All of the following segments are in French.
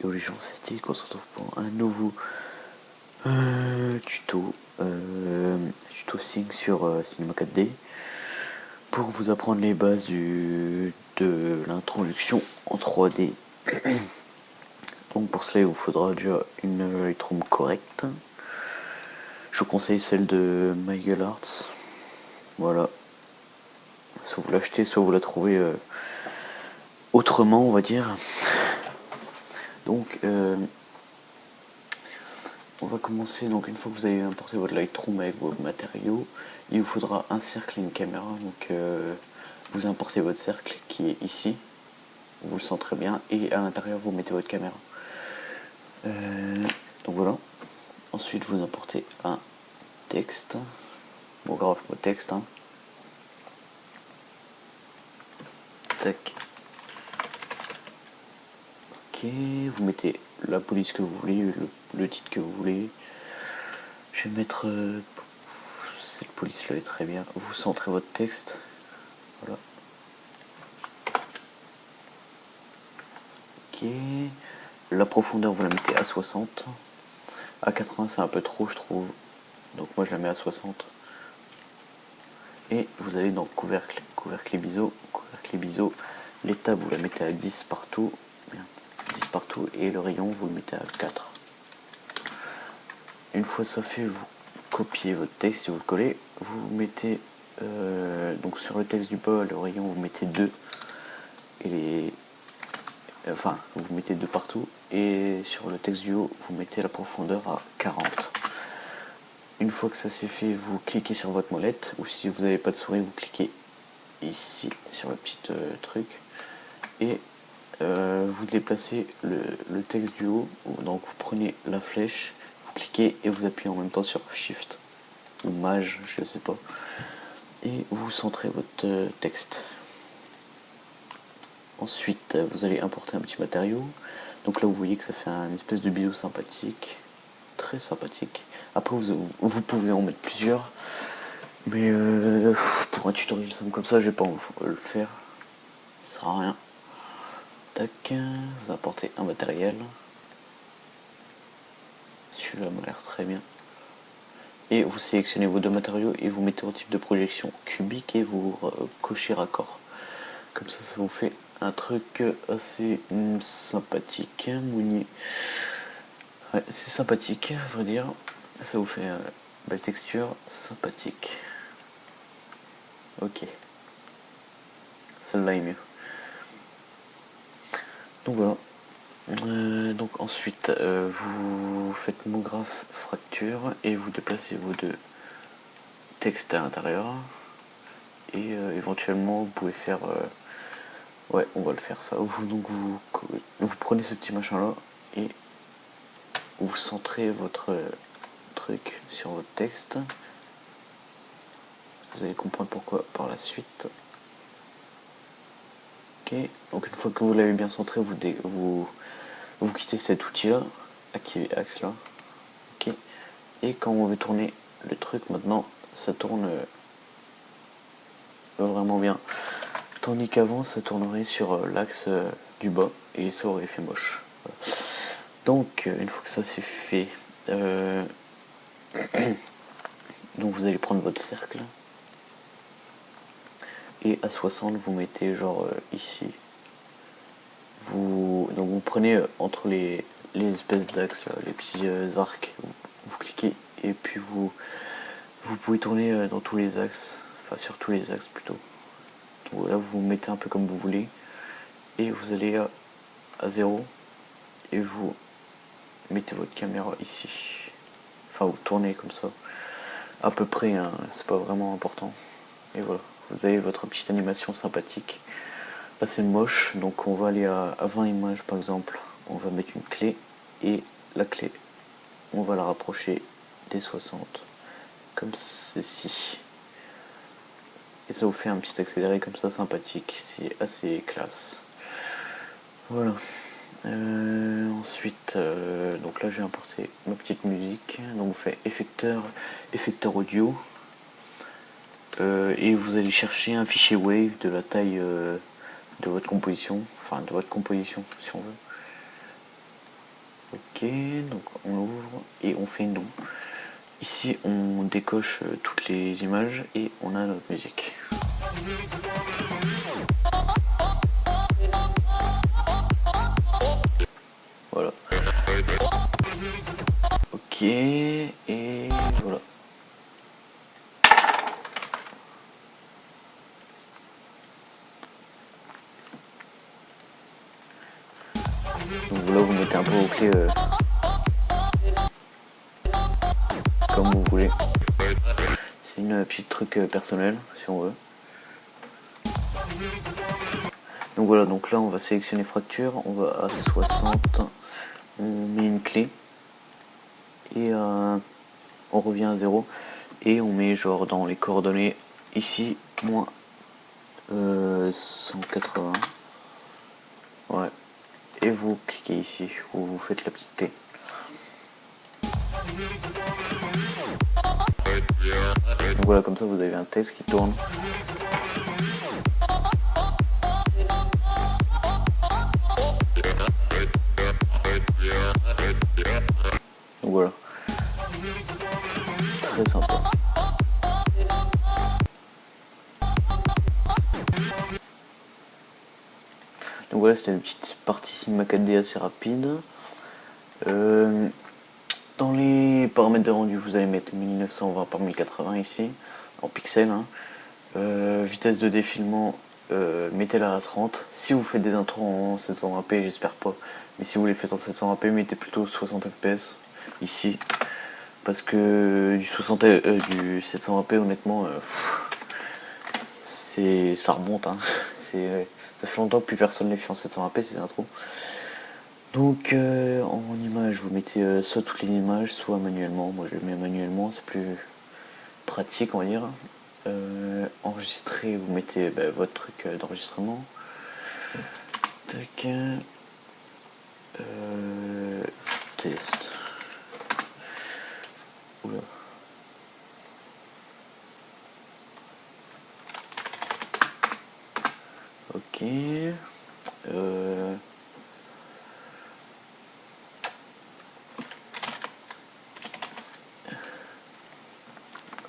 Yo les gens, c'est Stick, on se retrouve pour un nouveau tuto, tuto Sync sur Cinema 4D pour vous apprendre les bases de l'introduction en 3D. Donc pour cela il vous faudra déjà une Lightroom correcte. Je vous conseille celle de Michael Arts. Voilà. Soit vous l'achetez, soit vous la trouvez autrement, on va dire. Donc on va commencer. Donc une fois que vous avez importé votre Lightroom avec vos matériaux, il vous faudra un cercle et une caméra. Donc vous importez votre cercle qui est ici, vous le centrez bien, et à l'intérieur vous mettez votre caméra. Donc voilà. Ensuite vous importez un texte, bon grave au texte, hein. Tac. Ok, vous mettez la police que vous voulez, le titre que vous voulez. Je vais mettre cette police là est très bien. Vous centrez votre texte. Voilà. Ok. La profondeur vous la mettez à 60. À 80 c'est un peu trop je trouve. Donc moi je la mets à 60. Et vous allez dans couvercle et biseau. L'étape vous la mettez à 10 partout. 10 partout et le rayon vous le mettez à 4. Une fois ça fait, vous copiez votre texte et vous le collez. Vous mettez donc sur le texte du bas, le rayon vous mettez 2 et vous mettez 2 partout, et sur le texte du haut vous mettez la profondeur à 40. Une fois que ça c'est fait, vous cliquez sur votre molette, ou si vous n'avez pas de souris vous cliquez ici sur le petit truc et vous déplacez le texte du haut. Donc vous prenez la flèche, vous cliquez et vous appuyez en même temps sur Shift ou Maj, je sais pas, et vous centrez votre texte. Ensuite vous allez importer un petit matériau. Donc là vous voyez que ça fait un espèce de biseau sympathique, très sympathique. Après vous pouvez en mettre plusieurs, mais pour un tutoriel simple comme ça je vais pas le faire, ça sert à rien. Tac, vous apportez un matériel. Celui-là m'a l'air très bien. Et vous sélectionnez vos deux matériaux et vous mettez au type de projection cubique et vous cochez raccord. Comme ça vous fait un truc assez sympathique. Mounier. Ouais, c'est sympathique, à vrai dire. Ça vous fait une belle texture, sympathique. Ok. Celle-là est mieux. Donc voilà. Donc ensuite vous faites monographe fracture et vous déplacez vos deux textes à l'intérieur, et éventuellement vous pouvez faire ouais, on va le faire ça. Vous prenez ce petit machin là et vous centrez votre truc sur votre texte. Vous allez comprendre pourquoi par la suite. Ok, donc une fois que vous l'avez bien centré, vous quittez cet outil là, activez axe là. Ok, et quand on veut tourner le truc maintenant, ça tourne vraiment bien. Tandis qu'avant ça tournerait sur l'axe du bas et ça aurait fait moche. Voilà. Donc une fois que ça c'est fait, donc vous allez prendre votre cercle et à 60 vous mettez genre ici. Donc vous prenez entre les espèces d'axes, les petits arcs, vous cliquez et puis vous pouvez tourner dans tous les axes, enfin sur tous les axes plutôt. Donc là vous mettez un peu comme vous voulez et vous allez à 0 et vous mettez votre caméra ici. Enfin vous tournez comme ça, à peu près, hein, c'est pas vraiment important. Et voilà, vous avez votre petite animation sympathique. Là c'est moche, donc on va aller à 20 images par exemple. On va mettre une clé et la clé, on va la rapprocher des 60, comme ceci. Et ça vous fait un petit accéléré comme ça sympathique, c'est assez classe. Voilà. Ensuite, donc là j'ai importé ma petite musique. Donc vous faites effecteur audio. Et vous allez chercher un fichier wave de la taille de votre composition, enfin de votre composition si on veut. Ok, donc on ouvre et on fait non. Ici on décoche toutes les images et on a notre musique. Voilà. Ok, et voilà. Donc là vous mettez un peu vos clés comme vous voulez. C'est une petite truc personnel si on veut. Donc voilà, donc là on va sélectionner fracture, on va à 60, on met une clé et on revient à 0 et on met genre dans les coordonnées ici moins 180. Ouais. Et vous cliquez ici où vous faites la petite clé. Donc voilà, comme ça vous avez un texte qui tourne. Donc voilà. Très sympa. Donc voilà, c'était une petite partie Cinema 4D assez rapide. Dans les paramètres de rendu, vous allez mettre 1920 par 1080 ici, en pixels. Hein. Vitesse de défilement, mettez-la à 30. Si vous faites des intros en 720p, j'espère pas. Mais si vous les faites en 720p, mettez plutôt 60 fps ici. Parce que du 720p, honnêtement, ça remonte. Hein. Ça fait longtemps que plus personne ne les fait en 720p ces intros. Donc en image, vous mettez soit toutes les images, soit manuellement. Moi je le mets manuellement, c'est plus pratique on va dire. Enregistrer, vous mettez votre truc d'enregistrement. Tac. Test. Oula. Ok.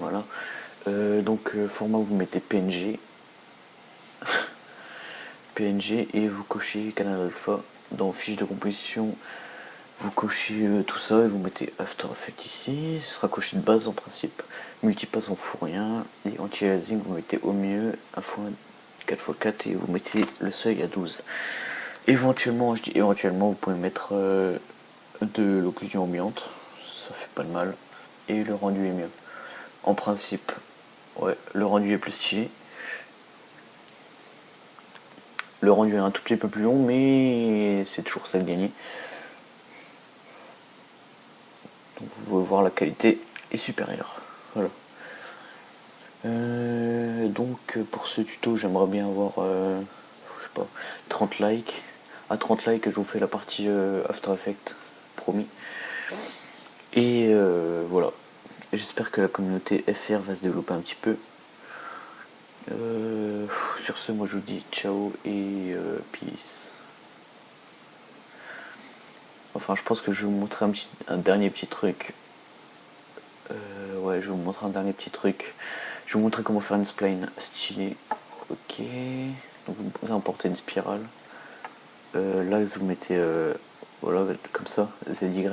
Voilà. Donc format, vous mettez PNG. PNG et vous cochez Canal Alpha. Dans fiche de composition, vous cochez tout ça et vous mettez After Effects ici. Ce sera coché de base en principe. Multipass on fout rien. Et anti-aliasing, vous mettez au mieux 4x4 et vous mettez le seuil à 12. Éventuellement, je dis éventuellement, vous pouvez mettre de l'occlusion ambiante. Ça fait pas de mal. Et le rendu est mieux. En principe, ouais, le rendu est plus stylé. Le rendu est un tout petit peu plus long, mais c'est toujours ça de gagner. Donc vous pouvez voir la qualité est supérieure. Voilà. Donc pour ce tuto, j'aimerais bien avoir, je sais pas, 30 likes. À 30 likes, je vous fais la partie After Effects, promis. Et voilà. J'espère que la communauté FR va se développer un petit peu. Sur ce, moi je vous dis ciao et peace. Enfin, je pense que je vais vous montrer un dernier petit truc. Ouais, je vais vous montrer un dernier petit truc. Je vais vous montrer comment faire une spline stylée. Ok. Donc vous importez une spirale. L'axe vous mettez voilà, comme ça, ZY.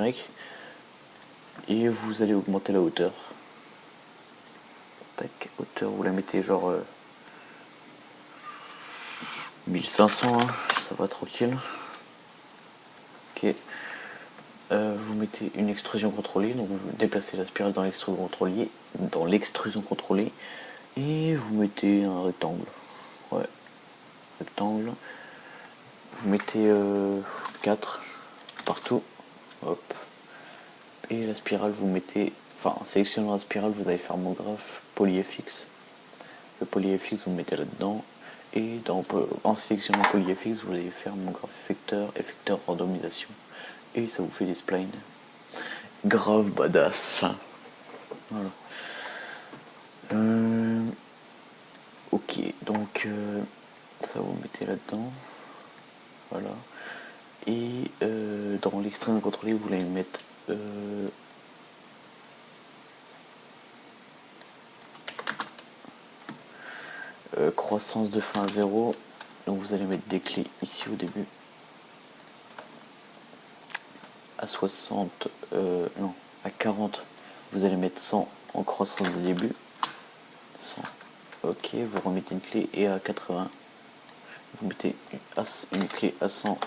Et vous allez augmenter la hauteur. Tac, hauteur, vous la mettez genre 1500, hein, ça va tranquille. Ok. Vous mettez une extrusion contrôlée, donc vous déplacez la spirale dans l'extrusion contrôlée, et vous mettez un rectangle. Ouais, rectangle. Vous mettez 4 partout. Hop. Et la spirale, vous mettez. Enfin, en sélectionnant la spirale, vous allez faire mon graphe PolyFX. Le PolyFX, vous mettez là-dedans. Et en sélectionnant PolyFX, vous allez faire mon graphe effecteur randomisation. Et ça vous fait des splines. Grave badass. Voilà. Ok, donc ça vous mettez là-dedans. Voilà. Et dans l'extrême contrôlé, vous allez mettre croissance de fin à 0. Donc vous allez mettre des clés ici au début. À 60, non, à 40, vous allez mettre 100 en croissance de début. 100. Ok, vous remettez une clé, et à 80, vous mettez une clé à 100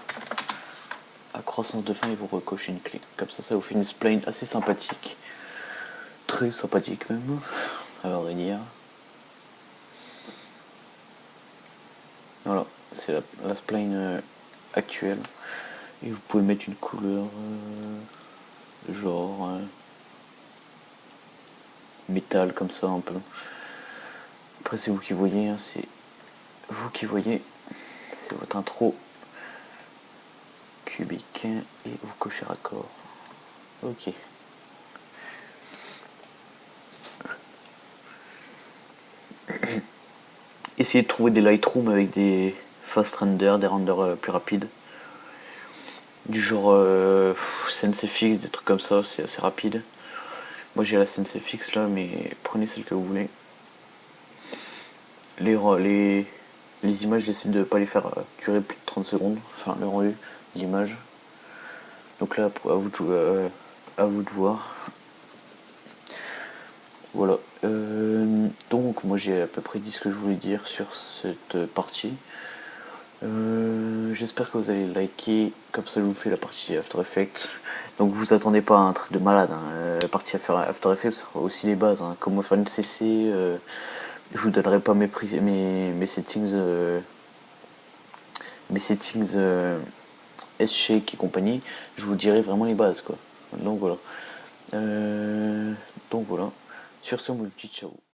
à croissance de fin et vous recochez une clé. Comme ça vous fait une spline assez sympathique. Très sympathique même, à vrai dire. Voilà, c'est la spline actuelle. Et vous pouvez mettre une couleur genre métal comme ça un peu. Après c'est vous qui voyez, hein, c'est vous qui voyez. C'est votre intro cubique et vous cochez raccord. Ok. Essayez de trouver des Lightroom avec des fast renders, des renders plus rapides. Du genre SenseFX, des trucs comme ça, c'est assez rapide. Moi j'ai la SenseFX là, mais prenez celle que vous voulez. Les images, j'essaie de ne pas les faire durer plus de 30 secondes, enfin le rendu d'image. Donc là, à vous de voir. Voilà. Donc moi j'ai à peu près dit ce que je voulais dire sur cette partie. J'espère que vous allez liker, comme ça je vous fais la partie After Effects. Donc vous attendez pas à un truc de malade, hein. La partie After Effects sera aussi les bases, hein. Comment faire une CC, je vous donnerai pas mes settings, S-Shake et compagnie, je vous dirai vraiment les bases quoi. Donc voilà. Donc voilà. Sur ce, moi je vous dis ciao.